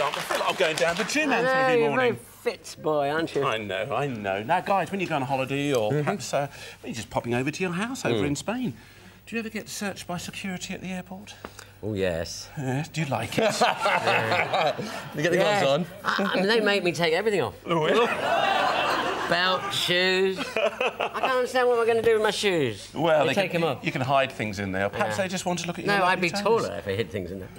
jump. I feel like I'm going down the gym, Anthony, every you're a morning. very fit boy, aren't you? I know. Now, guys, when you go on holiday or perhaps when you're just popping over to your house over in Spain, do you ever get searched by security at the airport? Oh, yes. Yes. Do you like it? You get the gloves on? I mean, they make me take everything off. Belt, shoes. I can't understand what we're going to do with my shoes. Well, they take them off. You can hide things in there. Perhaps they just want to look at your No, I'd lovely be toes. taller if I hid things in there.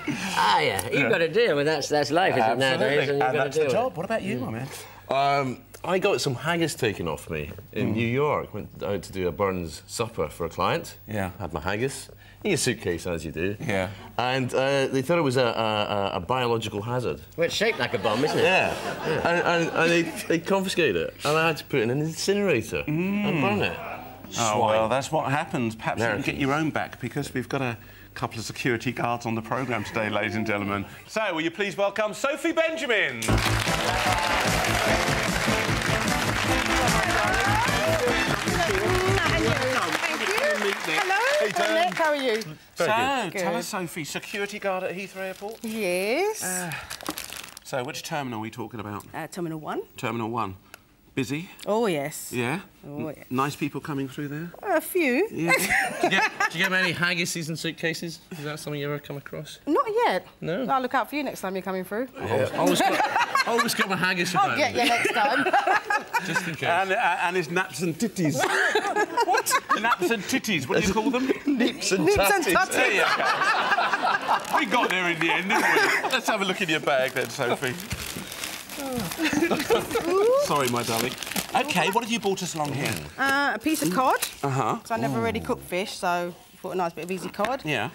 Yeah. You've got to deal with that. That's life, isn't it, nowadays? And you've got that's to the deal job. What about you, my man? I got some haggis taken off me in New York. Went out to do a Burns supper for a client. Yeah. Had my haggis in a suitcase, as you do. Yeah. And they thought it was a biological hazard. Well, it's shaped like a bomb, isn't it? Yeah. And they confiscated it, and I had to put it in an incinerator and burn it. Oh, well, that's what happens. Perhaps you can get your own back, because we've got a couple of security guards on the programme today, ladies and gentlemen. So, will you please welcome Sophie Benjamin? Hello, Nick, how are you? Tell us, Sophie, security guard at Heathrow Airport? Yes. So, which terminal are we talking about? Terminal 1. Terminal 1. Busy? Oh, yes. Yeah? Oh, yes. Nice people coming through there? A few. Yeah. Do you get many haggises in suitcases? Is that something you ever come across? Not yet. No. I'll look out for you next time you're coming through. Always got my haggis about I'll get you me, next time. just in case. And his naps and titties. What? Naps and titties, what do you call them? Nips and Nips and tatties. tatties. There you go. We got there in the end, didn't we? Let's have a look in your bag then, Sophie. Sorry, my darling. OK, what have you brought us along here? A piece of cod. Uh-huh. So I never really cooked fish, so I thought a nice bit of easy cod. Yeah.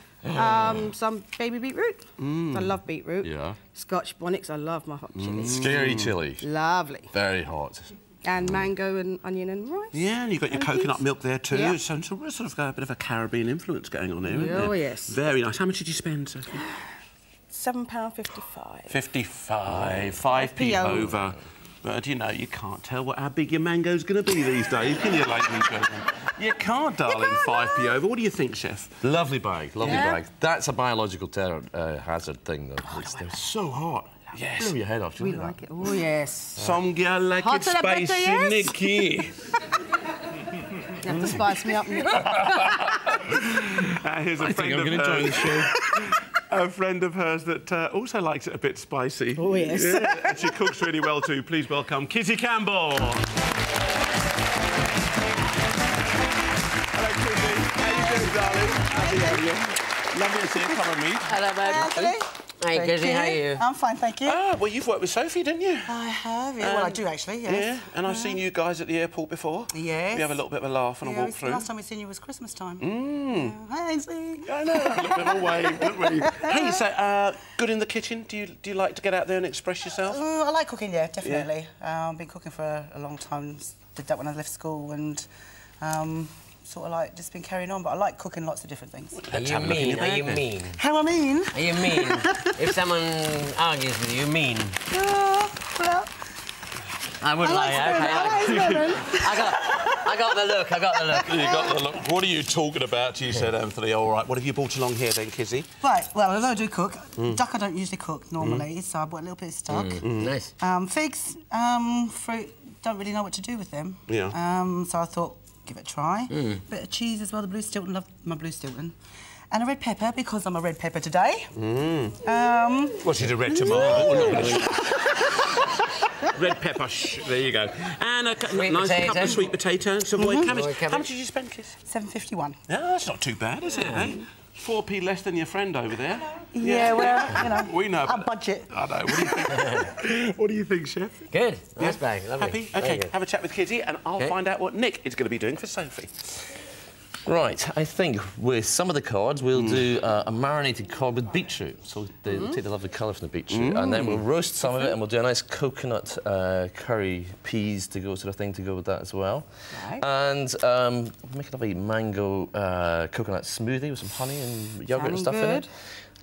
Some baby beetroot. I love beetroot. Yeah. Scotch bonnets. I love my hot chilli. Scary chilli. Lovely. Very hot. And mango and onion and rice. Yeah, and you've got your coconut milk there too. Yeah. So we're sort of got a bit of a Caribbean influence going on here, isn't there? Oh, yes. Very nice. How much did you spend, Sophie? £7.55. 55. 5p over. But you know, you can't tell how big your mango's going to be these days, can you, ladies and gentlemen? You can't, darling, 5p over. What do you think, Chef? Lovely bag, lovely Yeah. bag. That's a biological hazard thing, though. They're so hot. Yes. Blow your head off. We like it. Oh, yes. Some girl like it Hotter the better, spicy, yes? Nicky. You have to spice me up, Nick. Here's a friend I'm of going to join the show. A friend of hers that also likes it a bit spicy. Oh, yes. Yeah, and she cooks really well too. Please welcome Kizzy Campbell. Hello, Kizzy. How you doing, darling? Lovely to see you. Lovely to see you. Come and meet. Hello, babe. Hey, Kizzy, how are you? I'm fine, thank you. Ah, well, you've worked with Sophie, didn't you? I have, yeah. Well, I do, actually, yes. Yeah, and I've seen you guys at the airport before. Yes. We have a little bit of a laugh and a walk through. Last time we seen you was Christmas time. Hi, Ainsley. I know, a little bit of a wave, don't we? Hey, so, good in the kitchen? Do you like to get out there and express yourself? I like cooking, yeah, definitely. I've been cooking for a long time. Did that when I left school and sort of like just been carrying on. But I like cooking lots of different things. Are you mean? Are you mean? How I mean? Are you mean? If someone argues with you, mean? Well, I would lie. Okay. I got the look. I got the look. You got the look. What are you talking about? You said, Anthony. All right. What have you brought along here then, Kizzy? right, well, although I do cook, duck I don't usually cook normally, so I bought a little bit of stock. Nice. Figs, fruit, don't really know what to do with them. Yeah. So I thought, give it a try. Bit of cheese as well, the blue Stilton, love my blue Stilton. And a red pepper, because I'm a red pepper today. Well, she's a red tomato. Red pepper, there you go. And a nice couple of sweet potatoes, Savoy cabbage. How much did you spend, Kiz? £7.51. Yeah, that's not too bad, is it, eh? 4p less than your friend over there. Yeah, well, you know, We know. our budget. I know. What do you think? What do you think, Chef? Good. Nice bag. Lovely. Happy? Very OK, good. have a chat with Kizzy and I'll find out what Nick is going to be doing for Sophie. Right, I think with some of the cods, we'll do a marinated cod with beetroot. So they'll take the lovely colour from the beetroot. And then we'll roast some of it and we'll do a nice coconut curry peas to go, sort of thing, to go with that as well. Right. And make a lovely mango coconut smoothie with some honey and yoghurt and stuff in it.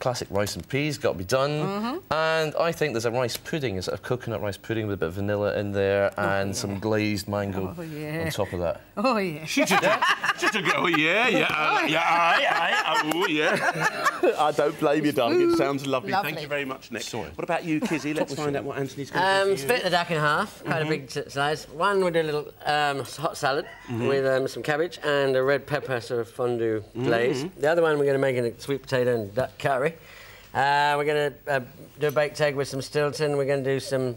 classic rice and peas, got to be done. And I think there's a rice pudding, a coconut rice pudding with a bit of vanilla in there and some glazed mango on top of that. Oh, yeah. Just a go, yeah, oh, yeah. I don't blame you, darling. It sounds lovely. Thank you very much, Nick. Sorry. What about you, Kizzy? Let's find out what Anthony's going to do. Split the duck in half, quite a big size. One with a little hot salad with some cabbage and a red pepper sort of fondue glaze. The other one we're going to make in a sweet potato and duck curry. We're going to do a baked egg with some Stilton. We're going to do some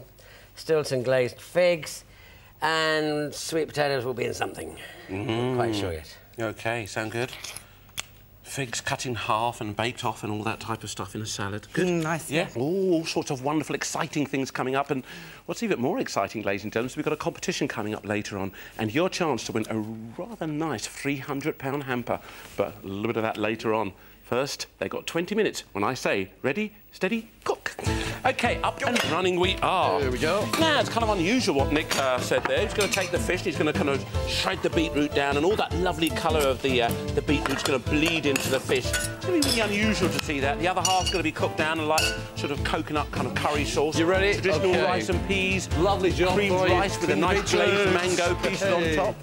Stilton glazed figs. And sweet potatoes will be in something. Not quite sure yet. OK, sound good? Figs cut in half and baked off and all that type of stuff in a salad. Good. Nice. Yeah. All sorts of wonderful, exciting things coming up. And what's even more exciting, ladies and gentlemen, is we've got a competition coming up later on and your chance to win a rather nice £300 hamper. But a little bit of that later on. First, they've got 20 minutes when I say ready, steady, cook. OK, up and running we are. There we go. Now, it's kind of unusual what Nick said there. He's going to take the fish, he's going to kind of shred the beetroot down and all that lovely colour of the beetroot's going to bleed into the fish. It's going to be really unusual to see that. The other half's going to be cooked down in like sort of coconut kind of curry sauce. You ready? Traditional rice and peas. Lovely job, creamed boy. rice with a nice glazed mango pieces on top.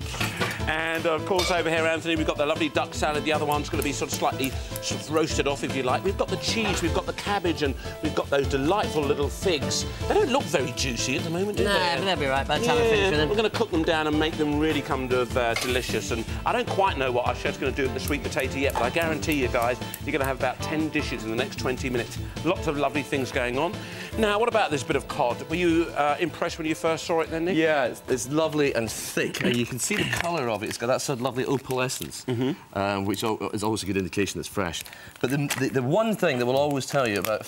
And, of course, over here, Anthony, we've got the lovely duck salad. The other one's going to be sort of slightly roasted off, if you like. We've got the cheese, we've got the cabbage, and we've got those delightful little figs. They don't look very juicy at the moment, do they? No, but they'll be right by the time I finish with them. We're going to cook them down and make them really come to delicious. And I don't quite know what our chef's going to do with the sweet potato yet, but I guarantee you guys, you're going to have about 10 dishes in the next 20 minutes. Lots of lovely things going on. Now, what about this bit of cod? Were you impressed when you first saw it then, Nick? Yeah, it's lovely and thick, and you can see the colour of it. It's got that sort of lovely opalescence, which is always a good indication it's fresh. But the one thing that will always tell you about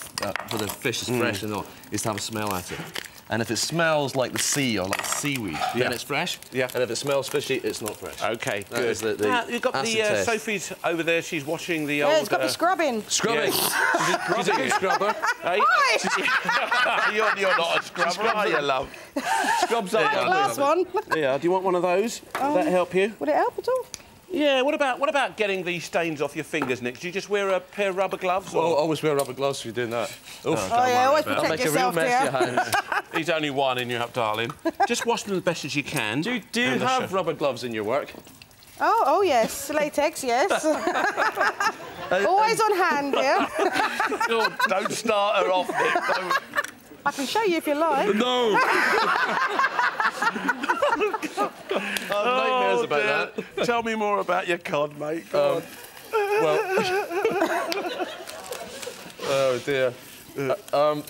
whether fish is fresh or not is to have a smell at it. And if it smells like the sea or like seaweed, then it's fresh. Yeah. And if it smells fishy, it's not fresh. OK, good. You've got the Sophie's over there. She's washing the old... Yeah, it's got me scrubbing. Scrubbing. Yeah. Is it you, scrubber? Hey? You're not a scrubber, are you, love? Scrubs up. Last one. Yeah, do you want one of those? Would that help you? Would it help at all? Yeah, what about getting these stains off your fingers, Nick? Do you just wear a pair of rubber gloves? Well, always wear rubber gloves if you're doing that. Oh, yeah, always protect yourself, dear. He's only winding you up, darling. Just wash them as best as you can. Do you have rubber gloves in your work? Oh, yes. Latex, yes. Always on hand, dear. Oh, don't start her off, Nick. I can show you if you like. No! I have nightmares about that. Tell me more about your cod, mate. Well... oh, dear.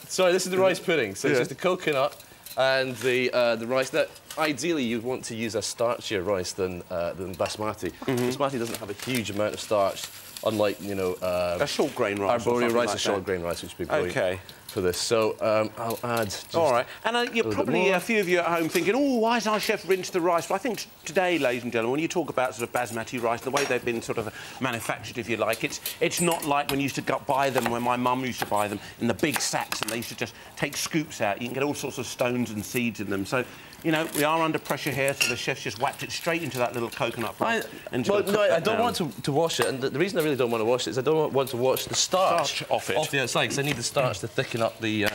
Sorry, this is the rice pudding. So it's just the coconut and the rice. That ideally, you'd want to use a starchier rice than basmati. Basmati doesn't have a huge amount of starch, unlike, you know... a short grain rice. Arboreal rice, like a short grain rice, which would be brilliant for this. So I'll add... All right. And you're probably, a few of you at home thinking, oh, why has our chef rinsed the rice? But I think today, ladies and gentlemen, when you talk about sort of basmati rice, the way they've been sort of manufactured, if you like, it's not like when you used to buy them, when my mum used to buy them in the big sacks and they used to just take scoops out. You can get all sorts of stones and seeds in them. So, you know, we are under pressure here, so the chef's just whacked it straight into that little coconut pot. I don't want to wash it, and the reason I really don't want to wash it is I don't want to wash the starch off the outside, because I need the starch to thicken up the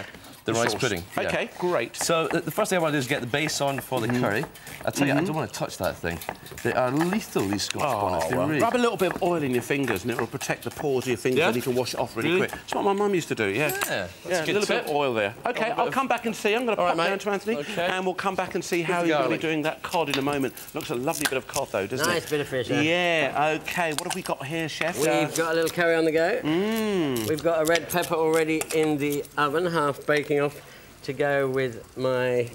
rice pudding. OK, great. So the first thing I want to do is get the base on for the curry. I tell you, I don't want to touch that thing. They are lethal, these Scotch bonnets. Really... Rub a little bit of oil in your fingers and it will protect the pores of your fingers and you can wash it off really quick. That's what my mum used to do, that's a little bit of oil there. OK, I'll come back and see. I'm going to pop down to Anthony and we'll come back and see how you're going to be doing that cod in a moment. Looks a lovely bit of cod, though, doesn't it? Nice bit of fish, Yeah, OK. What have we got here, chef? We've got a little curry on the go. We've got a red pepper already in the oven, half baking off, to go with my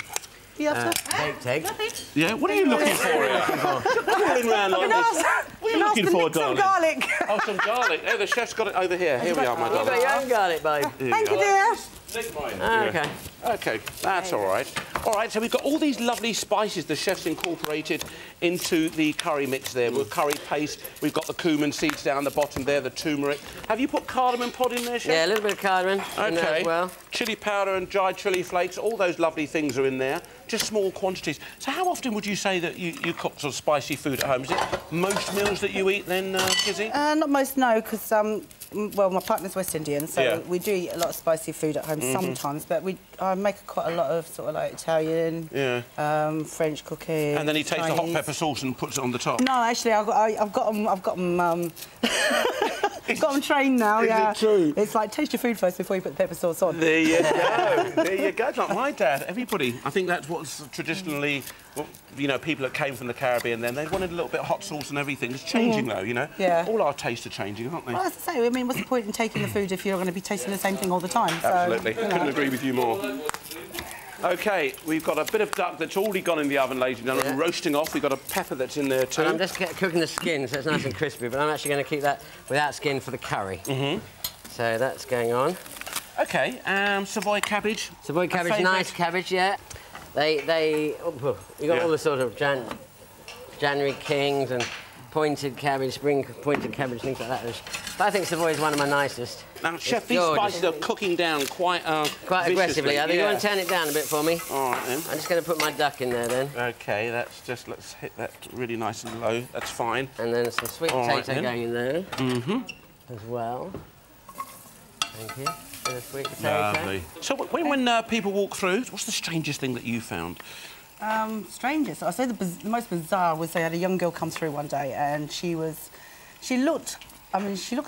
baked egg. Yeah, what are you looking for here? Calling round like this. What are you looking for, darling? Some garlic. Oh, some garlic. Oh, the chef's got it over here. Here we are, my darling. You've got your own garlic, babe. Thank you, dear. OK. OK, that's all right. All right, so we've got all these lovely spices the chef's incorporated into the curry mix there. With curry paste, we've got the cumin seeds down the bottom there, the turmeric. Have you put cardamom pod in there, chef? Yeah, a little bit of cardamom in there as well. Chilli powder and dried chilli flakes, all those lovely things are in there. Just small quantities. So how often would you say that you cook sort of spicy food at home? Is it most meals that you eat then, Kizzy? Not most, no, because well, my partner's West Indian, so we do eat a lot of spicy food at home sometimes, but I make quite a lot of sort of like Italian, French cooking. And then he takes Chinese. the hot pepper sauce and puts it on the top. No, actually, I've got them got them trained now. Is it true? It's like taste your food first before you put the pepper sauce on. There you go. There you go. It's like my dad. Everybody. I think that's what's traditionally, well, you know, people that came from the Caribbean. Then they wanted a little bit of hot sauce and everything. It's changing though, you know. Yeah. All our tastes are changing, aren't they? Well, as I say, I mean, what's the point in taking the food if you're going to be tasting the same thing all the time? Absolutely. So, you know. Couldn't agree with you more. OK, we've got a bit of duck that's already gone in the oven, ladies and gentlemen, roasting off. We've got a pepper that's in there too. And I'm just cooking the skin so it's nice and crispy, but I'm actually going to keep that without skin for the curry. So that's going on. OK, Savoy cabbage. Savoy cabbage, nice cabbage, yeah. You got all the sort of January Kings and pointed cabbage, spring pointed cabbage, things like that. But I think Savoy is one of my nicest. Now, Chef, these spices are cooking down quite aggressively. I think you want to turn it down a bit for me. All right, then. I'm just going to put my duck in there, then. OK, let's hit that really nice and low. That's fine. And then some sweet potato going in there. As well. Thank you. Bit of sweet potato. Lovely. So when people walk through, what's the strangest thing that you found? Strangest. I say the most bizarre was they had a young girl come through one day and she looked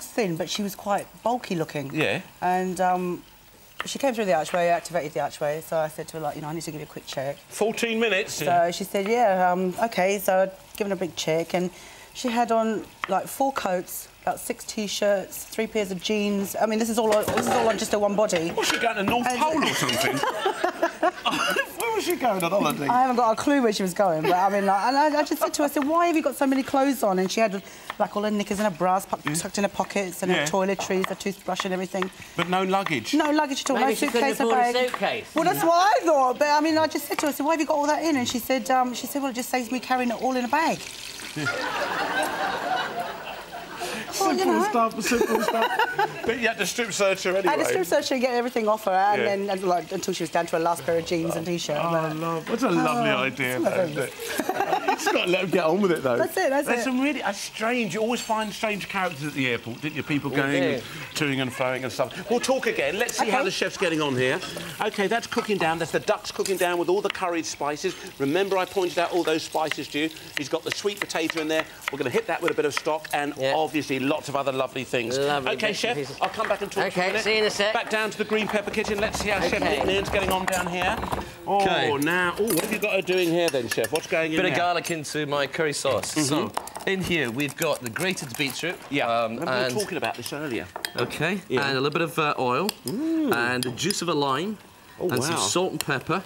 thin, but she was quite bulky looking. Yeah. And she came through the archway, activated the archway, so I said to her, like, you know, I need to give you a quick check. 14 minutes? So she said, yeah, OK, so I'd given her a big check, and she had on, like, 4 coats, about 6 T-shirts, 3 pairs of jeans. I mean, this is all on just a one body. Was she going to North Pole or something? Where was she going on holiday? I haven't got a clue where she was going, but I mean, like, and I just said to her, I said, why have you got so many clothes on? And she had, like, all her knickers and her bras tucked in her pockets and her toiletries, her toothbrush and everything. But no luggage? No luggage at all, Maybe no suitcase, no a bag. suitcase. Well, that's what I thought, but I mean, I just said to her, I said, why have you got all that in? And she said, well, it just saves me carrying it all in a bag. Simple stuff. But you had to strip search her anyway. I had to strip search her and get everything off her, and then like, until she was down to her last pair of jeans and T-shirt. What a lovely idea, though, isn't it? You just got to let them get on with it, though. That's it, that's There's it. some really strange... You always find strange characters at the airport, didn't you? People going and toing and froing and stuff. We'll talk again. Let's see how the chef's getting on here. OK, that's cooking down. That's the duck's cooking down with all the curried spices. Remember I pointed out all those spices to you. He's got the sweet potato in there. We're going to hit that with a bit of stock and obviously lots of other lovely things. OK, Chef, I'll come back and talk to you in a minute. See you in a sec. Back down to the green pepper kitchen. Let's see how Chef Nick Nairn's getting on down here. What have you got her doing here then, Chef? What's going in Bit there? of garlic into my curry sauce. So, in here we've got the grated beetroot. Yeah, we were talking about this earlier. OK, and a little bit of oil, and the juice of a lime, and some salt and pepper,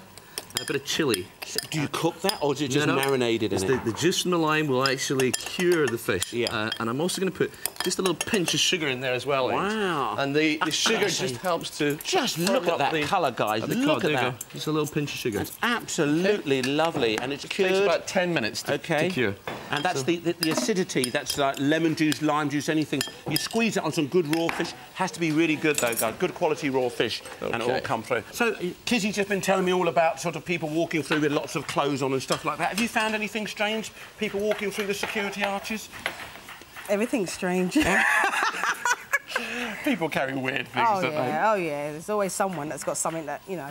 and a bit of chilli. Do you cook that, or is it just marinated in it? The juice from the lime will actually cure the fish. Yeah. And I'm also going to put just a little pinch of sugar in there as well. Wow. And the sugar just helps to... Just look at that colour, guys. Look at that. Just a little pinch of sugar. That's absolutely lovely, and it's cured. It takes about 10 minutes to cure. And that's the acidity. That's like lemon juice, lime juice, anything. You squeeze it on some good raw fish. Has to be really good, though, guys. Good quality raw fish, and it will come through. So, Kizzy's just been telling me all about sort of people walking through with lots of clothes on and stuff like that. Have you found anything strange? People walking through the security arches? Everything's strange. People carry weird things, don't they? Oh, yeah. There's always someone that's got something that, you know,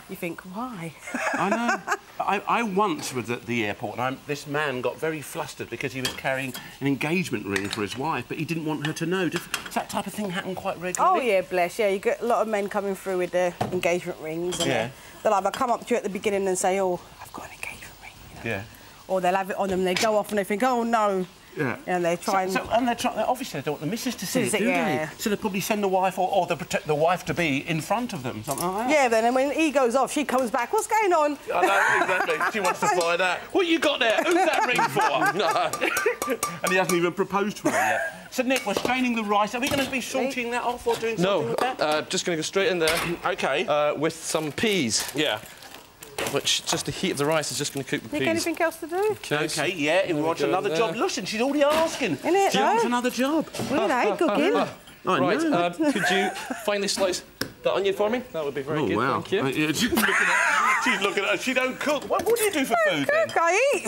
you think, why? I know. I once was at the airport and this man got very flustered because he was carrying an engagement ring for his wife, but he didn't want her to know. Does that type of thing happen quite regularly? Oh, yeah, bless. Yeah, you get a lot of men coming through with their engagement rings. And they'll either come up to you at the beginning and say, oh, I've got an engagement ring. You know? Or they'll have it on them and they go off and they think, oh, no. Yeah. And they try and they're trying. Obviously, they don't want the missus to see it, do they? So they probably send the wife or they protect the wife to be in front of them, something like that. Yeah, then and when he goes off, she comes back. What's going on? I know, exactly. She wants to find out. What you got there? Who's that ring for? No. And he hasn't even proposed to her yet. So, Nick, we're straining the rice. Are we going to be salting that off or doing something with that? No, just going to go straight in there. OK. With some peas. Yeah. Which, just the heat of the rice is just going to cook the peas. Nick, anything else to do? OK, yeah, he wants another job. Listen, she's already asking. Innit, she wants another job. Well, you know, cooking. Right, could you finally slice the onion for me? That would be very good, wow. thank you. She's looking at her. She don't cook. What do you do for food, then? Cook, I eat.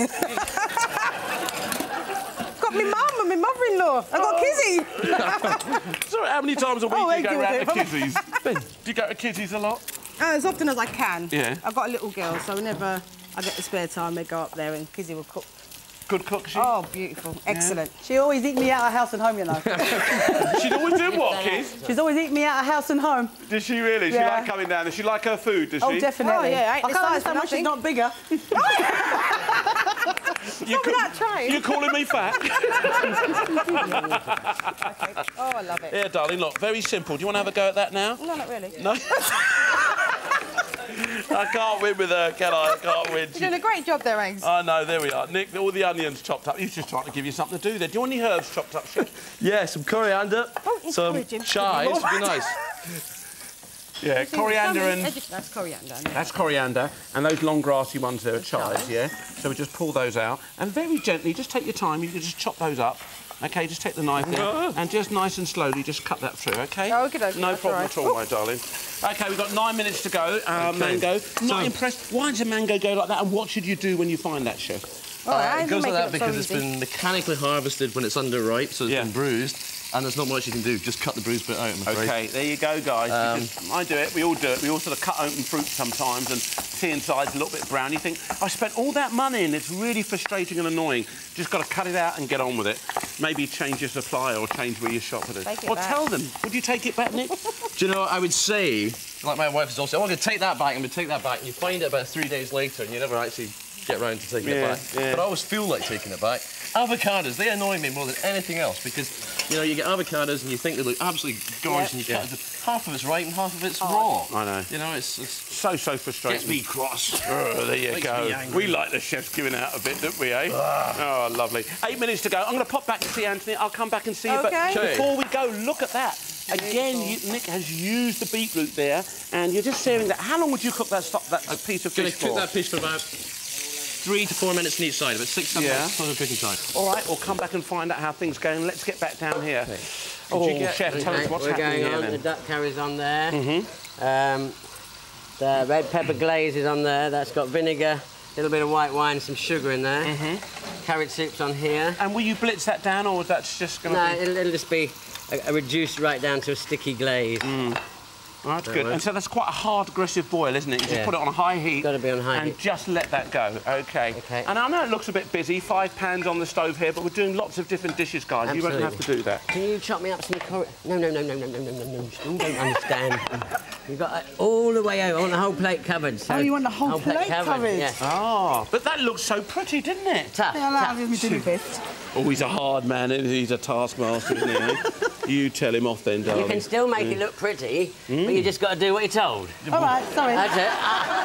Got my mum and my mother-in-law. I've got Kizzy. So how many times a week do you go round to guilty. Kizzy's? Do you go to Kizzy's a lot? As often as I can. Yeah. I've got a little girl, so whenever I get the spare time, they go up there and Kizzy will cook. Good cook, she? Oh, beautiful. Excellent. She always eat me out of house and home, you know. She'd always do what, Kiz? She's always eat me out of house and home. Does she really? She Yeah. like coming down? Does she like her food, does she? Oh, definitely. Oh, yeah, I ain't the can't size for understand why she's nothing. not bigger. Without trying. You calling me fat? Oh, I love it. Yeah, darling, look, very simple. Do you want to have a go at that now? No, not really. No? I can't win with her, can I? I can't win. You're doing a great job there, Angs. Oh, no, there we are. Nick, all the onions chopped up. He's just trying to give you something to do there. Do you want any herbs chopped up, Chef? Yeah, some coriander, some encourage him. chives would be nice. Yeah, coriander and... That's coriander. That's coriander, and those long grassy ones there are chives, yeah? So we just pull those out, and very gently, just take your time, you can just chop those up. OK, just take the knife there, and just nice and slowly just cut that through, OK? Oh, okay, no that's problem all right. at all, my darling. OK, we've got 9 minutes to go. Mango. Not impressed. Why does a mango go like that, and what should you do when you find that, Chef? It goes like that because it's been mechanically harvested when it's underripe, so it's been bruised, and there's not much you can do. Just cut the bruised bit out, I'm afraid. OK, there you go, guys. Because I do it, we all do it. We all sort of cut open fruit sometimes and see inside's a little bit brown. You think, I spent all that money and it's really frustrating and annoying. Just got to cut it out and get on with it. Maybe change your supplier or change where you shop at it. Or tell them. Would you take it back, Nick? Do you know what I would say? Like my wife is also, oh, I'm going to take that back, I'm going to take that back, and you find it about 3 days later and you never actually get round to taking it back. Yeah. But I always feel like taking it back. Avocados, they annoy me more than anything else because, you know, you get avocados and you think they look absolutely gorgeous and you cut it. Half of it's ripe and half of it's raw. I know. You know, it's so frustrating. gets me cross. Oh, there you go. We like the chefs giving out a bit, don't we, eh? Oh, lovely. 8 minutes to go. I'm going to pop back to see Anthony. I'll come back and see you. But before we go, look at that. Again, Nick has used the beetroot there, and you're just searing that. How long would you cook that piece of fish for? Cook that fish for about 3 to 4 minutes on each side, about 6-7 minutes for the cooking time. All right, we'll come back and find out how things go, and let's get back down here. Okay. Oh, Chef, tell us what's happening here, then. The duck curry's on there. The red pepper glaze is on there. That's got vinegar, a little bit of white wine, some sugar in there. Carrot soup's on here. And will you blitz that down, or that's just going to be... No, it'll just be a reduced right down to a sticky glaze. Oh, that's good. And so that's quite a hard, aggressive boil, isn't it? You just put it on high heat. Got to be on high heat. And just let that go. OK. And I know it looks a bit busy, 5 pans on the stove here, but we're doing lots of different dishes, guys. Absolutely. You won't have to do that. Can you chop me up some coriander? No. You don't understand. You've got it all the way over. I want the whole plate covered. So you want the whole plate covered? Yeah. Ah, but that looks so pretty, didn't it? Tough. I'll give me do my best. Oh, he's a hard man. He's a taskmaster, isn't he? Eh? You tell him off then, darling. You can still make it look pretty, but you just got to do what you're told. All right, sorry. That's it.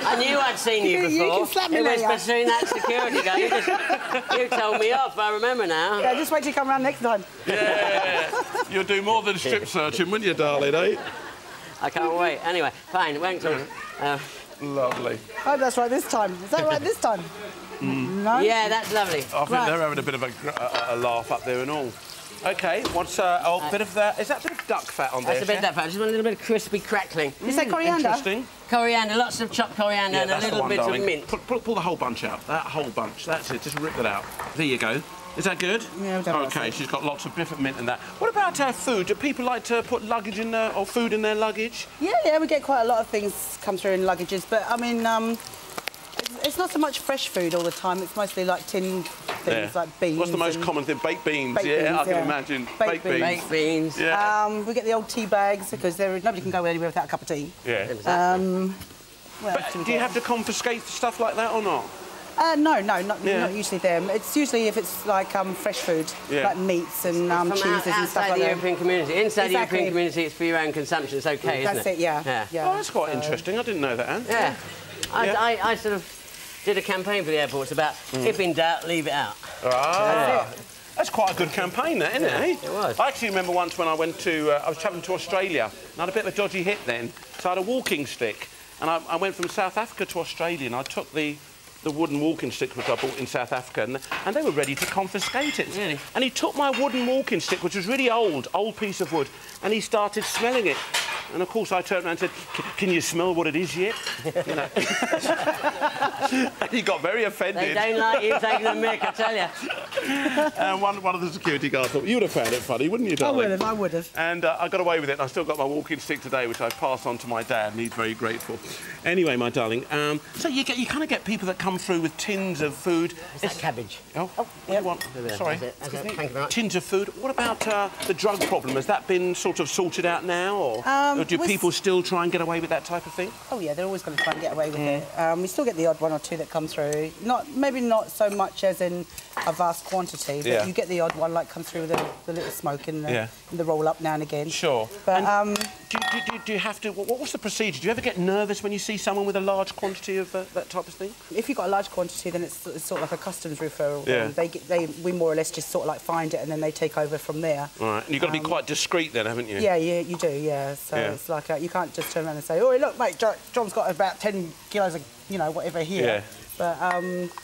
I knew I'd seen you before. You can slap me It was later. between that security guard. You told me off, I remember now. Yeah, just wait till you come round next time. Yeah. You'll do more than strip searching, wouldn't you, darling, eh? I can't wait. Anyway, fine, wait until... Lovely. Oh, that's right this time. Is that right this time? No? Yeah, that's lovely. I think they're having a bit of a laugh up there and all. OK, what's a bit of that? Is that a bit of duck fat on there? That's a bit of duck fat. I just want a little bit of crispy crackling. You say coriander? Interesting. Coriander, lots of chopped coriander and a that's the little one, bit darling. of mint. Pull the whole bunch out. That whole bunch. That's it. Just rip it out. There you go. Is that good? Yeah, we've done OK, she's got lots of different mint in that. What about food? Do people like to put luggage in there or food in their luggage? Yeah, we get quite a lot of things come through in luggages, but I mean, it's not so much fresh food all the time. It's mostly like tinned things like beans. What's the most common thing? Baked beans. Baked beans, I can imagine. Baked beans. Baked beans. Yeah. We get the old tea bags because nobody can go anywhere without a cup of tea. Yeah. Exactly. What else do we Do you get? have to confiscate stuff like that or not? No, not usually them. It's usually if it's like fresh food, like meats and From cheeses and stuff outside like the that. European community. Inside the Exactly. European community, it's for your own consumption. It's OK, isn't That's it? it, yeah. Oh, that's quite interesting. I didn't know that, Anne. Yeah. I sort of did a campaign for the airports about if in doubt, leave it out. That's quite a good campaign, that, isn't it? Eh? It was. I actually remember once when I went to... I was travelling to Australia, and I had a bit of a dodgy hip then, so I had a walking stick. And I went from South Africa to Australia, and I took the wooden walking stick which I bought in South Africa, and they were ready to confiscate it. Really? And he took my wooden walking stick, which was really old piece of wood, and he started smelling it. And of course I turned around and said, can you smell what it is yet? You know. And he got very offended. They don't like you taking the mick, I tell you. And one of the security guards thought, you would have found it funny, wouldn't you, darling? I would have. And I got away with it, and I still got my walking stick today, which I passed on to my dad, and he's very grateful. Anyway, my darling, so you kind of get people that come through with tins of food. Is that cabbage? Oh, yeah. Sorry. Thank you very much. Tins of food. What about the drug problem? Has that been sort of sorted out now, or do people still try and get away with that type of thing? Oh yeah, they're always going to try and get away with it. We still get the odd one or two that come through. Maybe not so much as in a vast quantity, but you get the odd one like come through with the little smoke in the roll up now and again. Sure. But do you have to? What's the procedure? Do you ever get nervous when you see someone with a large quantity of that type of thing? if you've got a large quantity, then it's sort of like a customs referral. Yeah. We more or less just sort of like find it and then they take over from there. Right. And you've got to be quite discreet then, haven't you? Yeah, you do. Yeah. So it's like you can't just turn around and say, "Oh, look, mate, John's got about 10 kilos of whatever here." Yeah. But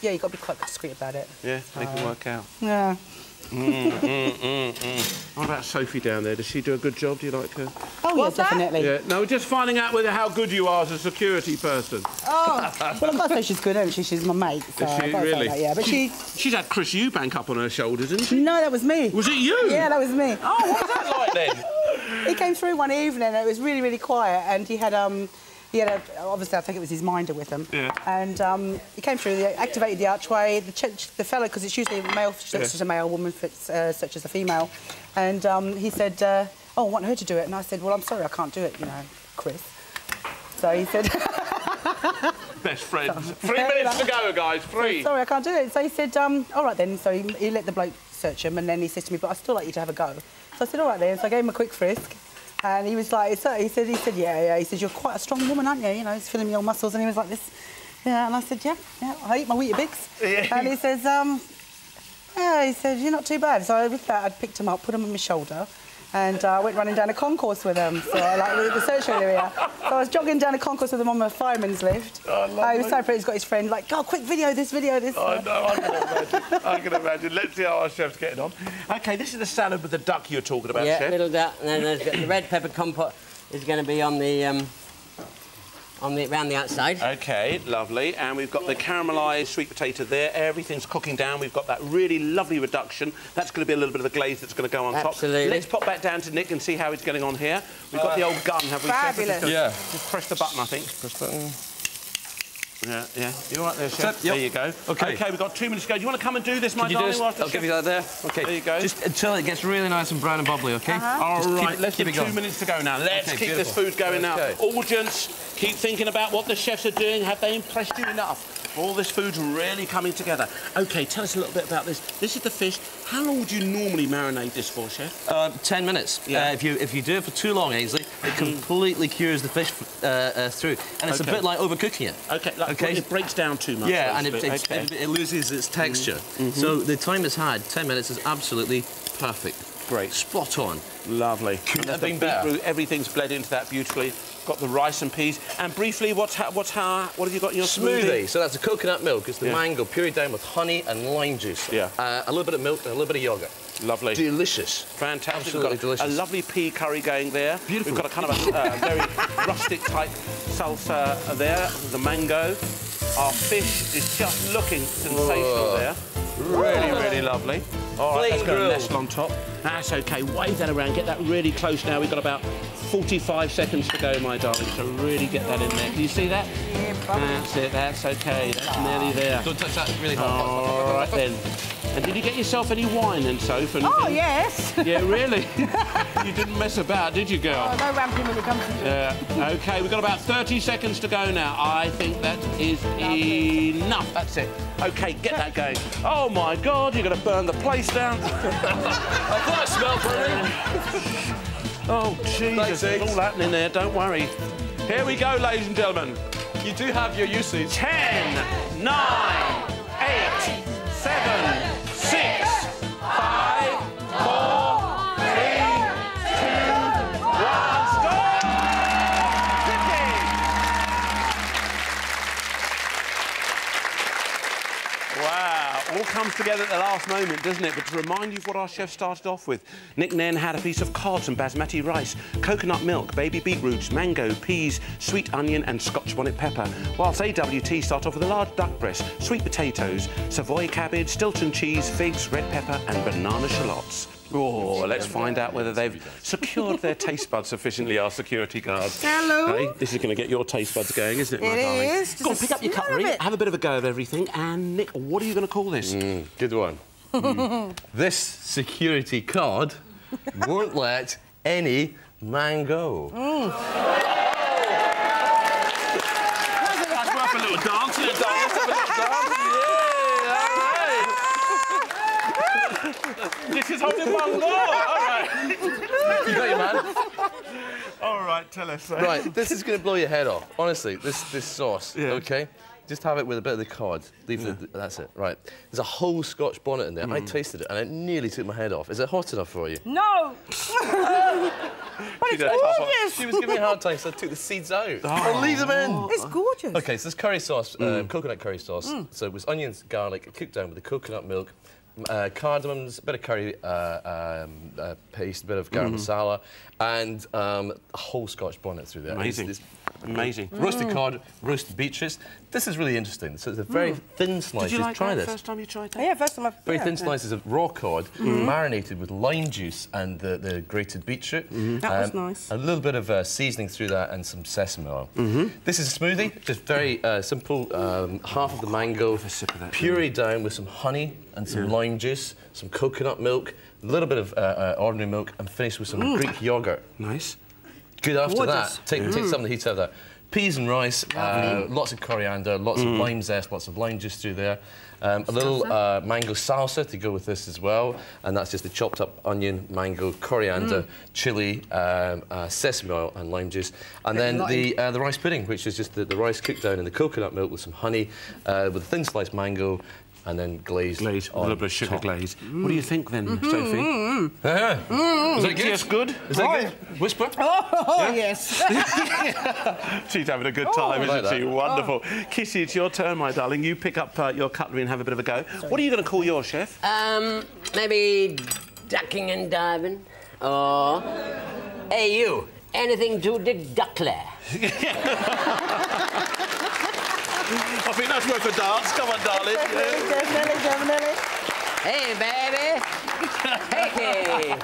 yeah, you've got to be quite discreet about it. Yeah, they can work out. Yeah. What about Sophie down there? Does she do a good job? Do you like her? Oh, yeah, definitely. Yeah. No, we're just finding out how good you are as a security person. Oh, well, I've got to say she's good, hasn't she? She's my mate. So Is she I've got to say really? that, yeah, but she's had Chris Eubank up on her shoulders, isn't she? No, that was me. Was it you? Yeah, that was me. Oh, what was that like then? He came through one evening and it was really, really quiet, and he had obviously I think it was his minder with him. Yeah. And he came through, they activated the archway, the fellow, because it's usually a male such as a male, woman such as a female, and he said, "Oh, I want her to do it," and I said, "Well, I'm sorry, I can't do it, Chris." So he said, Best friends. 3 minutes to go, guys. 3. "Sorry, I can't do it." So he said, "All right then." So he let the bloke search him, and then he said to me, "But I'd still like you to have a go." So I said, "All right then." So I gave him a quick frisk. And he was like, he said, yeah. He said, "You're quite a strong woman, aren't you? It's filling your muscles." And he was like this. Yeah, and I said, yeah, I eat my Weetabix. Yeah. And he says, yeah, he said, "You're not too bad." So with that, I picked him up, put him on my shoulder, and I went running down a concourse with him. So like the search area. So I was jogging down a concourse with him on my fireman's lift. Oh, he was so pretty. He's got his friend like, "Oh, quick, video this." Oh, no, I can imagine. Let's see how our chef's getting on. OK, this is the salad with the duck you were talking about, yeah, Chef. little duck, and then there's the red pepper compote is going to be on the around the outside. OK, lovely. And we've got the caramelised sweet potato there. Everything's cooking down. We've got that really lovely reduction. That's going to be a little bit of a glaze that's going to go on top. Absolutely. Let's pop back down to Nick and see how he's getting on here. We've got the old gun, have we? Fabulous. Yeah. Just press the button, I think. Press button. Yeah. You all right there, Chef? Yep. There you go. OK, we've got 2 minutes to go. Do you want to come and do this, my darling? I'll give you that there. OK. There you go. Just until it gets really nice and brown and bubbly, OK? All right, let's keep give it going. 2 minutes to go now. Let's Okay, keep beautiful. this food going now. Okay. Audience, keep thinking about what the chefs are doing. Have they impressed you enough? All this food's really coming together. OK, tell us a little bit about this. This is the fish. How long would you normally marinate this for, Chef? 10 minutes. Yeah. If you do it for too long, Ainsley, it completely cures the fish through. And it's a bit like overcooking it. OK, it breaks down too much. Yeah, and okay. it loses its texture. So the time it's had, 10 minutes, is absolutely perfect. Great. Spot on. Lovely. Couldn't have The been better. beetroot, everything's bled into that beautifully. Got the rice and peas. And briefly, what have you got in your smoothie? So that's the coconut milk. It's the mango pureed down with honey and lime juice. Yeah. A little bit of milk and a little bit of yogurt. Lovely. Delicious. Fantastic. Absolutely We've got delicious. a lovely pea curry going there. Beautiful. We've got a kind of a very rustic type salsa there. The mango. Our fish is just looking sensational there. Really, really lovely. All right, let's go nestle on top. That's OK. Wave that around. Get that really close now. We've got about 45 seconds to go, my darling, so really get that in there. Can you see that? Yeah, probably. That's it. That's OK. That's nearly there. Don't touch that really hard. All right, then. And did you get yourself any wine and Soph? Oh, yes. Yeah, really? You didn't mess about, did you, girl? Oh, no ramping when it comes to Yeah. OK, we've got about 30 seconds to go now. I think that is enough. That's it. OK, get that going. Oh, my God, you're going to burn the place down. I thought I smelled something. Oh, Jesus, it's all happening there. Don't worry. Here we go, ladies and gentlemen. You do have your usage. 10, 9, 8, 7, 6, 5, 4, 3, 2, 1, stop! Cooking! Wow, all comes together at the last moment, doesn't it? But to remind you of what our chef started off with, Nick Nairn had a piece of cod and basmati rice, coconut milk, baby beetroots, mango, peas, sweet onion and Scotch bonnet pepper, whilst AWT start off with a large duck breast, sweet potatoes, Savoy cabbage, Stilton cheese, figs, red pepper and banana shallots. Oh, let's find out whether they've secured their taste buds sufficiently, our security guards. Hello. Hey, this is going to get your taste buds going, isn't it, my darling? It is. Go on, pick up your cutlery, have a bit of a go of everything, and Nick, what are you going to call this? Good one. This security card won't let any man go. That's worth a little dance, a little dance, have a little dance. This is holding one more. All right. You got your man? All right, tell us. Right, this is going to blow your head off. Honestly, this sauce, OK? Just have it with a bit of the cod. Leave that's it. Right. There's a whole Scotch bonnet in there. I tasted it and it nearly took my head off. Is it hot enough for you? No. But it's gorgeous. She was giving me a hard time, so I took the seeds out. I'll leave them in. It's gorgeous. OK, so this curry sauce, coconut curry sauce. So it was onions, garlic, cooked down with the coconut milk, cardamoms, a bit of curry paste, a bit of garam masala, and a whole Scotch bonnet through there. Amazing. Amazing. Roasted cod, roasted beetroots. This is really interesting. So it's a very thin slice. Did you like try that this. first time you tried that? Yeah, first time I've... Very thin slices of raw cod, marinated with lime juice and the grated beetroot. That was nice. A little bit of seasoning through that and some sesame oil. This is a smoothie, just very simple. Half of the mango, pureed down with some honey and some lime juice, some coconut milk, a little bit of ordinary milk, and finished with some Greek yoghurt. Nice. Good after Gorgeous. that. Take some of the heat out of that. Peas and rice, lots of coriander, lots of lime zest, lots of lime juice through there. A little mango salsa to go with this as well, and that's just the chopped up onion, mango, coriander, chilli, sesame oil and lime juice. And then the rice pudding, which is just the rice cooked down in the coconut milk with some honey, with a thin sliced mango, and then glazed. Glaze, a little bit of sugar glaze. What do you think then, Sophie? Is that good? Yes, good. Is that good? Whisper? Oh, yes. She's having a good time, like isn't she? that. Wonderful. Kissy, it's your turn, my darling. You pick up your cutlery and have a bit of a go. What are you going to call your chef? Maybe ducking and diving, or hey you, anything to deductler. I think that's worth a dance. Come on, darling. Definitely. Hey baby. Hey.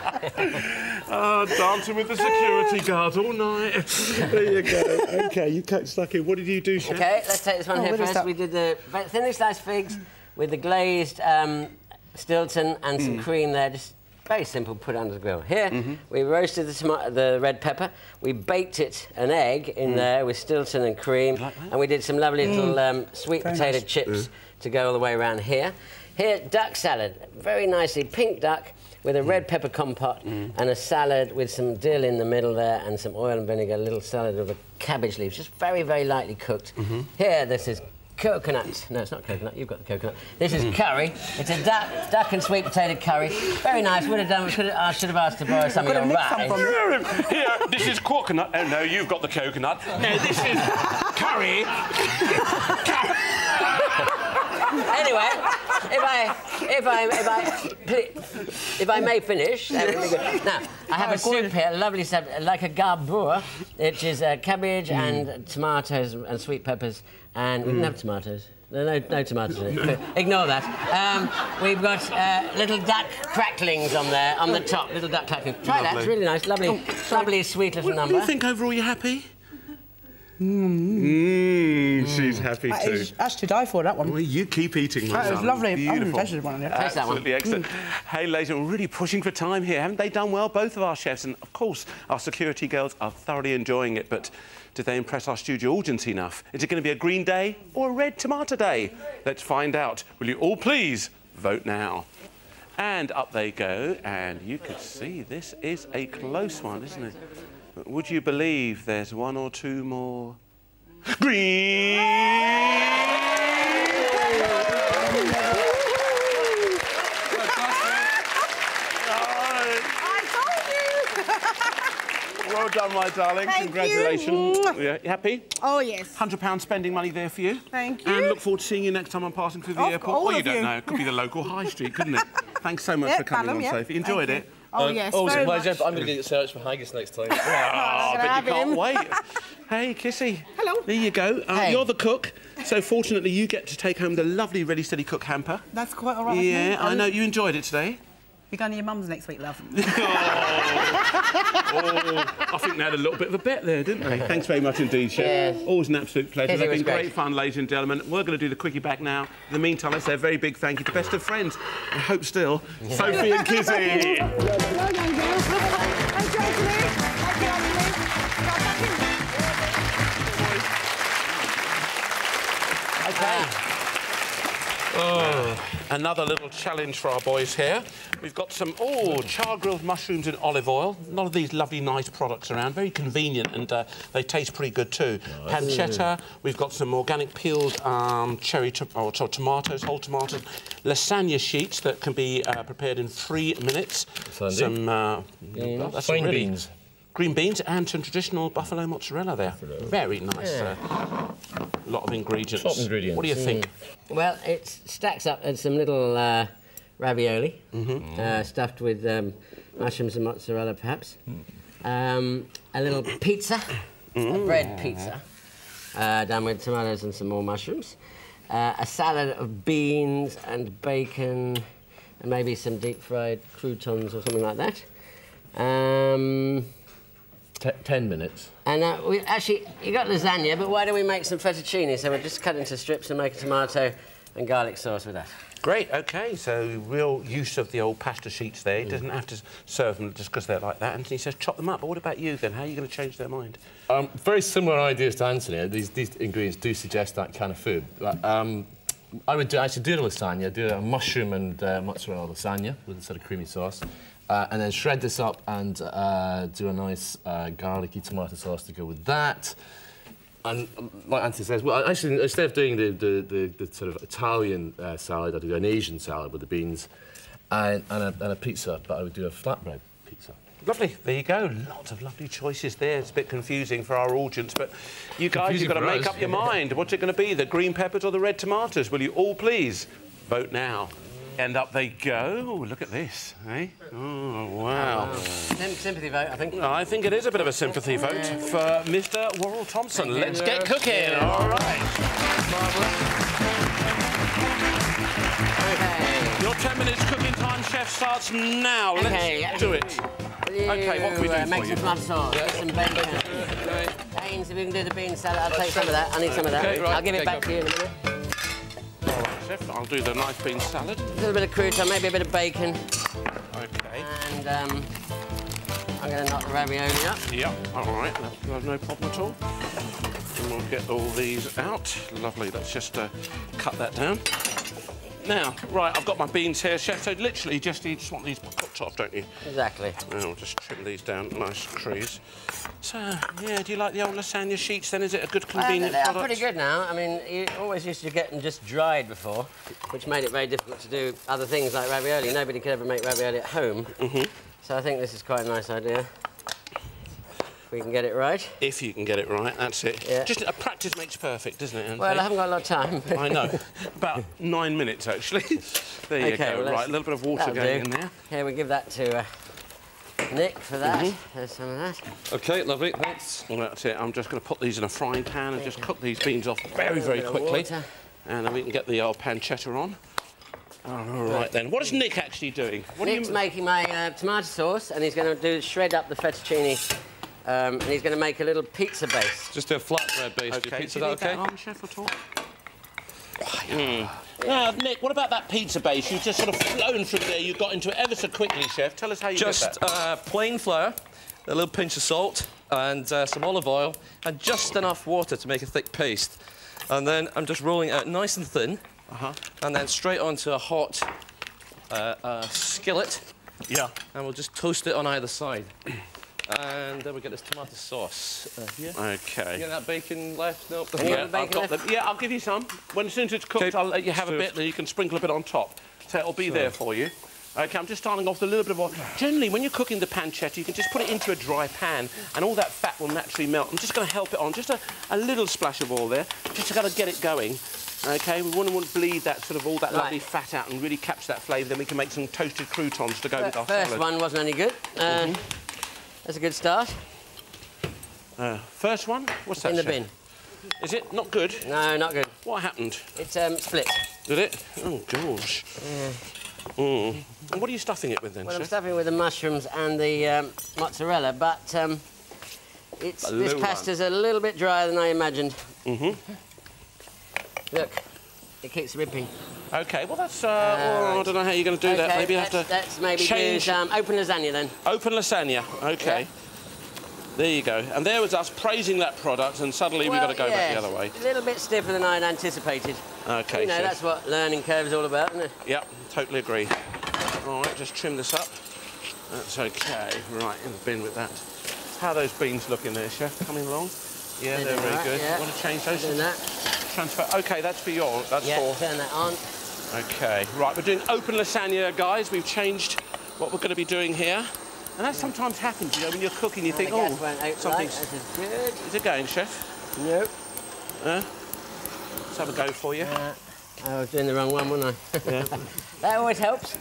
Dancing with the security guards all night. There you go. OK, you cut stuck in. What did you do, chef? Okay, let's take this one here what is first. that? We did the thinly sliced figs with the glazed Stilton and some cream there. Just very simple, put under the grill. Here, we roasted the red pepper. We baked it, an egg in there with Stilton and cream. And we did some lovely little sweet potato chips to go all the way around here. Here, duck salad, very nicely pink duck with a red pepper compote and a salad with some dill in the middle there and some oil and vinegar, a little salad with a cabbage leaves, just very, very lightly cooked. Here, this is coconut. No, it's not coconut. You've got the coconut. This is curry. It's a duck and sweet potato curry. Very nice. Would have done. I should have asked to borrow some of your rice. Here, this is coconut. Oh, no, you've got the coconut. No, this is curry. Anyway, if I may finish, that would be good. Now, I have a soup here, a lovely soup, like a garbour, which is cabbage and tomatoes and sweet peppers, and we didn't have tomatoes. No tomatoes in it. Ignore that. We've got little duck cracklings on there, on the top, little duck cracklings. Try that, it's really nice, lovely, lovely, sweet little number. Do you think overall you're happy? She's happy too. That's to die for, that one. Well, you keep eating, my That was darling. lovely. Beautiful. Tasted one. Yeah. Taste that one. Absolutely excellent. Hey, ladies, we're really pushing for time here. Haven't they done well? Both of our chefs and, of course, our security girls are thoroughly enjoying it, but did they impress our studio audience enough? Is it going to be a green day or a red tomato day? Let's find out. Will you all please vote now? And up they go, and you can see this is a close one, isn't it? But would you believe there's one or two more? Green! Well done, my darling. Thank Congratulations. you. Yeah, you happy? Oh, yes. £100 spending money there for you. Thank you. And look forward to seeing you next time I'm passing through the airport. all Well, you of don't you. know. It could be the local high street, couldn't it? Thanks so much for coming on, Sophie. Enjoyed it? Oh, yes, Always a very pleasure. much. I'm going to get searched for haggis next time. Oh, I bet you can't him. wait. Hey, Kissy. Hello. There you go. Hey. You're the cook, so fortunately you get to take home the lovely Ready Steady Cook hamper. That's quite all right with me. Yeah, I know. You enjoyed it today. You're going to your mum's next week, love. Oh, I think they had a little bit of a bet there, didn't they? Thanks very much indeed, Chef. Yes. Always an absolute pleasure. Yes, it They've was been great great. fun, ladies and gentlemen. We're going to do the quickie back now. In the meantime, let's say a very big thank you to Best of Friends. I hope still, Sophie and Kizzy. Okay. Another little challenge for our boys here. We've got some, char-grilled mushrooms in olive oil. A lot of these lovely, nice products around. Very convenient, and they taste pretty good too. Nice. Pancetta. We've got some organic peeled tomatoes, whole tomatoes. Lasagna sheets that can be prepared in 3 minutes. Some fine beans. Green beans and some traditional buffalo mozzarella there. Very nice. A lot of ingredients. Top ingredients. What do you think? Well, it stacks up as some little ravioli, stuffed with mushrooms and mozzarella, perhaps. A little pizza, a bread pizza, done with tomatoes and some more mushrooms. A salad of beans and bacon, and maybe some deep-fried croutons or something like that. 10 minutes. And we actually, you got lasagna, but why don't we make some fettuccine? So we'll just cut into strips and make a tomato and garlic sauce with that. Great, OK, so real use of the old pasta sheets there. He doesn't have to serve them just because they're like that. Anthony says chop them up, but what about you then? How are you going to change their mind? Very similar ideas to Anthony. These ingredients do suggest that kind of food. I would actually do the lasagna, do a mushroom and mozzarella lasagna with a sort of creamy sauce. And then shred this up and do a nice garlicky tomato sauce to go with that. And like Anthony says, well, actually, instead of doing the sort of Italian salad, I'd do an Asian salad with the beans and a pizza, but I would do a flatbread pizza. Lovely, there you go. Lots of lovely choices there. It's a bit confusing for our audience, but you guys, you've got to make up your mind. What's it going to be, the green peppers or the red tomatoes? Will you all please vote now? And up they go. Oh, look at this, eh? Oh, wow. Sympathy vote, I think. I think it is a bit of a sympathy vote for Mr. Worrell Thompson. Let's get cooking. All right. OK. Your 10 minutes cooking time, chef, starts now. Let's do it. OK, what can we do Make for you? some tomato sauce, some bacon. Beans, if we can do the bean salad, I'll take some of that. I need some of that. Okay, right. I'll give it back to you in a minute. All right, chef, I'll do the nice bean salad. A little bit of crouton, maybe a bit of bacon. OK. And I'm going to knock the ravioli up. Yep, all right, that's no problem at all. And we'll get all these out. Lovely, let's just cut that down. Now, right, I've got my beans here, chef, so literally you just want these cooked off, don't you? Exactly. And I'll just trim these down, nice crease. So, yeah, do you like the old lasagna sheets then? Is it a good, convenient They are product? pretty good now. I mean, you always used to get them just dried before, which made it very difficult to do other things like ravioli. Nobody could ever make ravioli at home. So I think this is quite a nice idea. If we can get it right. If you can get it right, that's it. Yeah. Just practice makes perfect, doesn't it, Anthony? Well, I haven't got a lot of time. I know. About 9 minutes, actually. There you go. Well, right, a little bit of water going in there. Here, we give that to Nick for that. There's some of that. OK, lovely, thanks. Well, that's it. I'm just going to put these in a frying pan and just cook these beans off very, very quickly. And then we can get the old pancetta on. All right, then. What is Nick actually doing? Nick's making my tomato sauce, and he's going to shred up the fettuccine. And he's going to make a little pizza base. Just do a flatbread base. OK, Pizza, do you need okay? that on, chef, at all? Now, Nick, what about that pizza base? You've just sort of flown through there. You got into it ever so quickly, chef. Tell us how you did that. Just plain flour, a little pinch of salt, and some olive oil, and just enough water to make a thick paste. And then I'm just rolling it out nice and thin, and then straight onto a hot skillet. Yeah. And we'll just toast it on either side. And then we get this tomato sauce here. OK. You get that bacon left? Nope. Yeah, I've got them. Yeah, I'll give you some. As soon as it's cooked, Okay. I'll let you have a bit, then you can sprinkle a bit on top. So it'll be there for you. OK, I'm just starting off with a little bit of oil. Generally, when you're cooking the pancetta, you can just put it into a dry pan and all that fat will naturally melt. I'm just going to help it on. Just a little splash of oil there. Just got to get it going. OK, we wouldn't want to bleed that sort of all that lovely fat out and really capture that flavour. Then we can make some toasted croutons to go with our salad. First one wasn't any good. That's a good start. First one? What's that, In the chef? bin. Is it not good? No, not good. What happened? It's split. Did it? Oh, gosh. And what are you stuffing it with then, Well, I'm chef? stuffing it with the mushrooms and the mozzarella, but this pasta's a little bit drier than I imagined. Look, it keeps ripping. OK, well, that's... I don't know how you're going to do that. Maybe you have to let's maybe change... use open lasagna then. Open lasagna. OK. Yeah. There you go. And there was us praising that product, and suddenly we've got to go back the other way. A little bit stiffer than I'd anticipated. OK, You know, chef. that's what learning curve is all about, isn't it? Yep, totally agree. All right, just trim this up. That's OK. Right, in the bin with that. How are those beans looking there, chef? Coming along? Yeah, they're very good. Yeah. Want to change those? Doing that. Transfer. OK, that's for your... That's Yeah, for... turn that on. OK. Right, we're doing open lasagna, guys. We've changed what we're going to be doing here. And that sometimes happens, you know, when you're cooking, you think, The gas won't open something's... This is good. Is it going, chef? Nope. Let's have a go for you. I was doing the wrong one, wasn't I? Yeah. That always helps.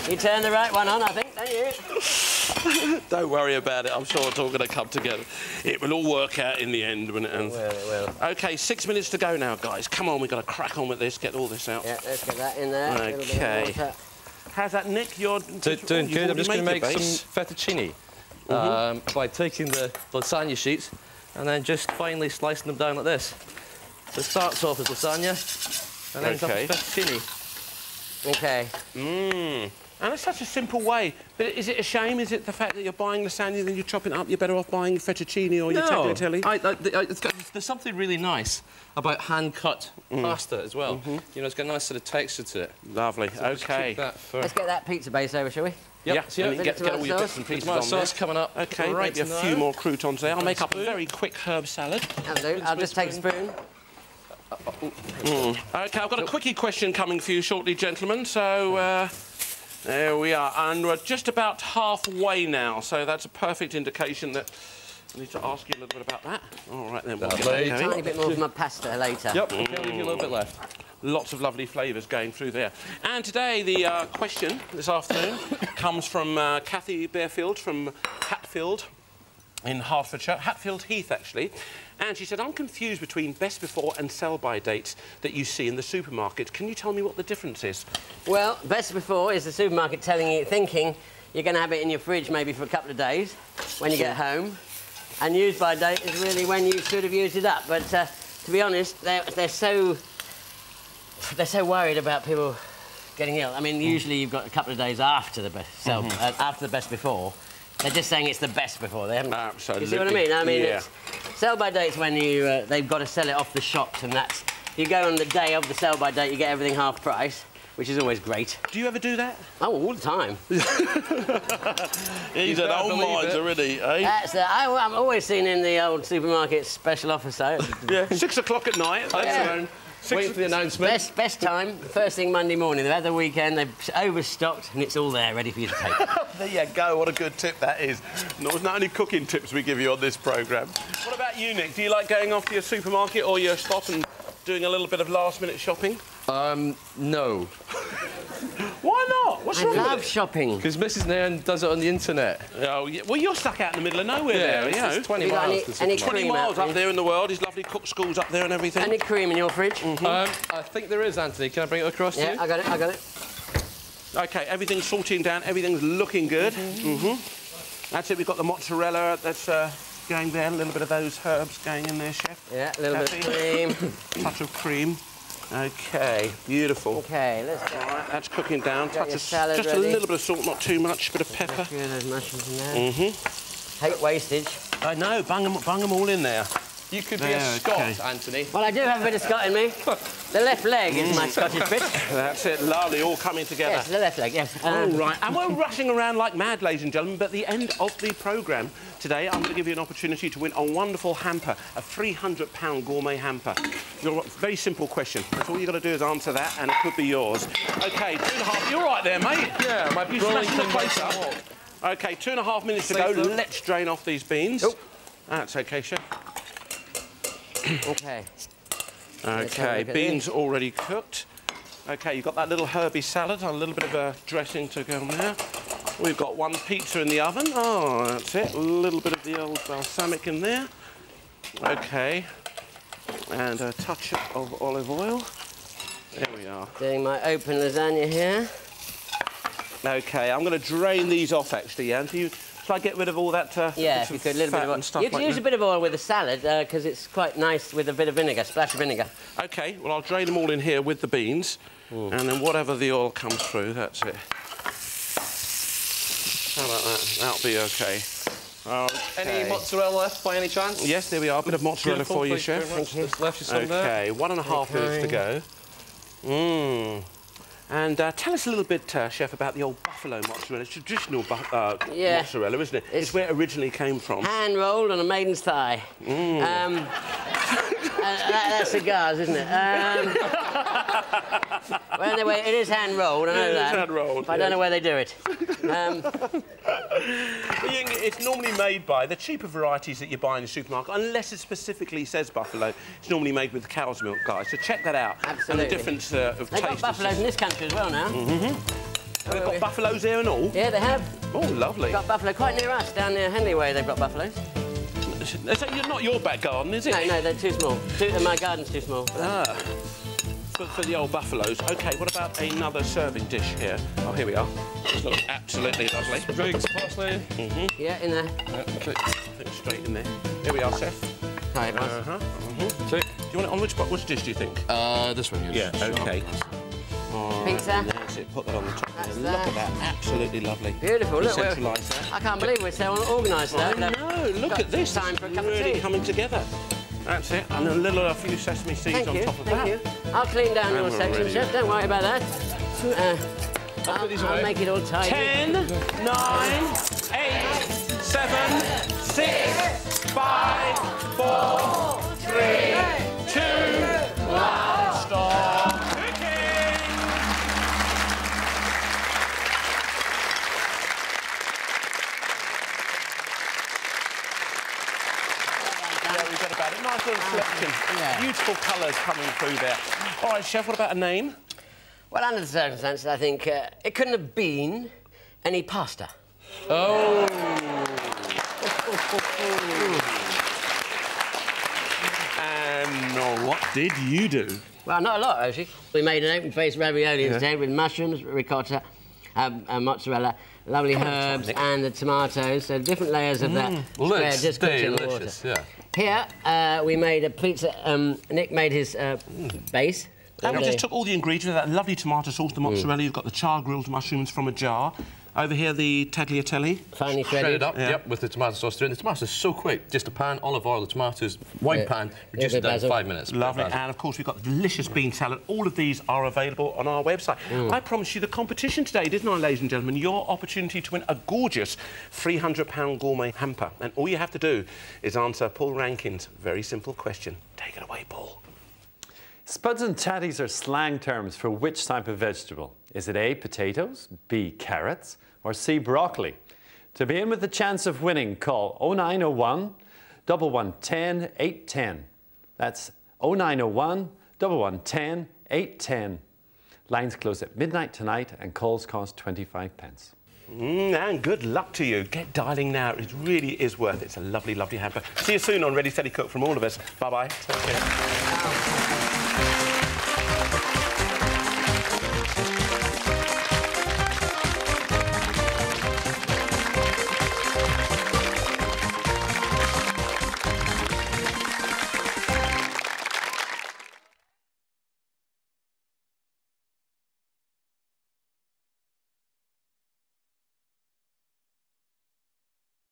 You turn the right one on, I think, don't you? Don't worry about it. I'm sure it's all going to come together. It will all work out in the end. When it ends. It will. OK, 6 minutes to go now, guys. Come on, we've got to crack on with this, get all this out. Yeah, let's get that in there. A little bit of OK. water. How's that, Nick? You're Doing good. I'm just going to make some fettuccine by taking the lasagna sheets and then just finely slicing them down like this. So it starts off as lasagna and ends up as fettuccine. OK. And it's such a simple way. But is it a shame? Is it the fact that you're buying lasagna, then you're chopping it up, you're better off buying fettuccine or your tagliatelle? There's something really nice about hand-cut pasta as well. You know, it's got a nice sort of texture to it. Lovely. So just OK. keep that for... Let's get that pizza base over, shall we? Yeah, so and get all your bits and pieces Tomato on there. sauce coming up. OK, right maybe a few more croutons there. I'll make up a very quick herb salad. I'll just take a spoon. OK, I've got a quickie question coming for you shortly, gentlemen. So, there we are. And we're just about halfway now, so that's a perfect indication that I need to ask you a little bit about that. All right, then. We'll get that A going. tiny bit more of my pasta later. Yep, okay, I'll leave you a little bit left. Lots of lovely flavours going through there. And today, the question this afternoon comes from Kathy Bearfield from Hatfield in Hertfordshire. Hatfield Heath, actually. And she said, I'm confused between best before and sell-by dates that you see in the supermarket. Can you tell me what the difference is? Well, best before is the supermarket telling you, thinking you're going to have it in your fridge maybe for a couple of days when you get home. And use by date is really when you should have used it up. But to be honest, they're so worried about people getting ill. I mean, usually you've got a couple of days after the best after the best before. They're just saying it's the best before. They haven't. Absolutely. You see what I mean? I mean, yeah. Sell by date's when you they've got to sell it off the shops, and that's you go on the day of the sell by date, you get everything half price, which is always great. Do you ever do that? Oh, all the time. He's an old miser, isn't he? Eh? That's I'm always seen in the old supermarket special offer sale. Yeah, 6 o'clock at night. That's Waiting for the announcement. Best time, first thing Monday morning. They've had the weekend, they've overstocked, and it's all there, ready for you to take. There you go, what a good tip that is. Not only cooking tips we give you on this programme. What about you, Nick? Do you like going off to your supermarket or your shop and doing a little bit of last-minute shopping? No. Why not? What's wrong I love with it? shopping. Because Mrs. Nairn does it on the internet. Oh, yeah. Well, you're stuck out in the middle of nowhere there, you know. It's 20 Have you got miles. any- to any supermarket. 20 cream miles out up there in the world. There's lovely cook schools up there and everything. Any cream in your fridge? I think there is, Anthony. Can I bring it across to Yeah, you? I got it. OK, everything's sorting down. Everything's looking good. That's it. We've got the mozzarella that's going there. A little bit of those herbs going in there, chef. Yeah, a little bit of cream. Touch of cream. OK, beautiful. OK, let's go. All right, that's cooking down. Got Touch your of, salad just ready. a little bit of salt, not too much. Bit of pepper. Those mushrooms in there. Hate wastage. I know, bung them all in there. You could be a Scot, Anthony. Well, I do have a bit of Scot in me. The left leg is my Scottish bit. That's it, lovely, all coming together. Yes, the left leg, yes. All right, and we're rushing around like mad, ladies and gentlemen, but at the end of the programme today, I'm going to give you an opportunity to win a wonderful hamper, a £300 gourmet hamper. Your very simple question. That's all you've got to do is answer that, and it could be yours. OK, 2.5... You're right there, mate. Yeah, my you smashing the place up. OK, 2.5 minutes to go. Let's drain off these beans. Oh. That's OK, Chef. OK. OK, beans already cooked. OK, you've got that little herby salad, a little bit of dressing to go on there. We've got one pizza in the oven. Oh, that's it. A little bit of the old balsamic in there. OK. And a touch of olive oil. There we are. Doing my open lasagna here. OK, I'm going to drain these off, actually, yeah? Shall I get rid of all that yeah, if you could, a little bit of oil. You can use a bit of oil with the salad, because it's quite nice with a bit of vinegar, splash of vinegar. OK, well, I'll drain them all in here with the beans, and then whatever the oil comes through, that's it. How about that? That'll be OK. Any mozzarella left, by any chance? Yes, there we are. A bit of mozzarella for you, Chef. Thank you. Left you some there. OK, 1.5 minutes to go. And tell us a little bit, Chef, about the old buffalo mozzarella. It's traditional mozzarella, isn't it? It's where it originally came from. Hand-rolled on a maiden's thigh. That's cigars, isn't it? Well, anyway, it is hand-rolled, I know that. It is hand-rolled, I don't know where they do it. It's normally made by the cheaper varieties that you buy in the supermarket, unless it specifically says buffalo. It's normally made with cow's milk, guys, so check that out. Absolutely. And the difference of taste. They've got buffaloes in this country as well now. They've got buffaloes here and all? Yeah, they have. Oh, lovely. They've got buffalo quite near us, down near Henley Way, they've got buffaloes. Is that not your back garden, is it? No, they're too small. My garden's too small. Ah. For the old buffaloes. OK, what about another serving dish here? Oh, here we are. This looks absolutely lovely. Sprigs, parsley. Yeah, in there. I think straight in there. Here we are, Chef. Hi, boss. Do you want it on which dish, do you think? This one, yes. Yeah, OK. Pizza. That's it, put that on the top. Look at that, absolutely lovely. Beautiful, look. Centralise that. I can't believe we're so organised now. No, look at this. Time for a cup of really tea. coming together. That's it, and a few sesame seeds on top of that. Thank you. I'll clean down your section, Chef. Don't worry about that. I'll make it all tidy. 10, 9, 8, 7, 6, 5, 4, 3, 2, 1. Stop cooking! Yeah, we've got about it. Nice little selection. Yeah. Beautiful colours coming through there. All right, Chef, what about a name? Well, under the circumstances, I think it couldn't have been any pasta. Oh! And what did you do? Well, not a lot, actually. We made an open-faced ravioli instead with mushrooms, ricotta, mozzarella, lovely herbs, and the tomatoes. So different layers of that. Looks just cooked in the water. delicious, yeah. Here, we made a pizza. Nick made his base. And we just took all the ingredients, that lovely tomato sauce, the mozzarella, you've got the char-grilled mushrooms from a jar. Over here, the tagliatelle. Finely Shredded up, yep, with the tomato sauce through. And the tomatoes so quick. Just a pan, olive oil, the tomatoes, wide pan, reduce it down 5 minutes. Lovely. And, of course, we've got the delicious bean salad. All of these are available on our website. I promised you the competition today, didn't I, ladies and gentlemen? Your opportunity to win a gorgeous £300 gourmet hamper. And all you have to do is answer Paul Rankin's very simple question. Take it away, Paul. Spuds and tatties are slang terms for which type of vegetable? Is it A, potatoes, B, carrots, or C, broccoli? To be in with the chance of winning, call 0901 1110 810. That's 0901 1110 810. Lines close at midnight tonight and calls cost 25 pence. And good luck to you. Get dialing now. It really is worth it. It's a lovely, lovely hamper. See you soon on Ready, Steady, Cook from all of us. Bye-bye. Take care.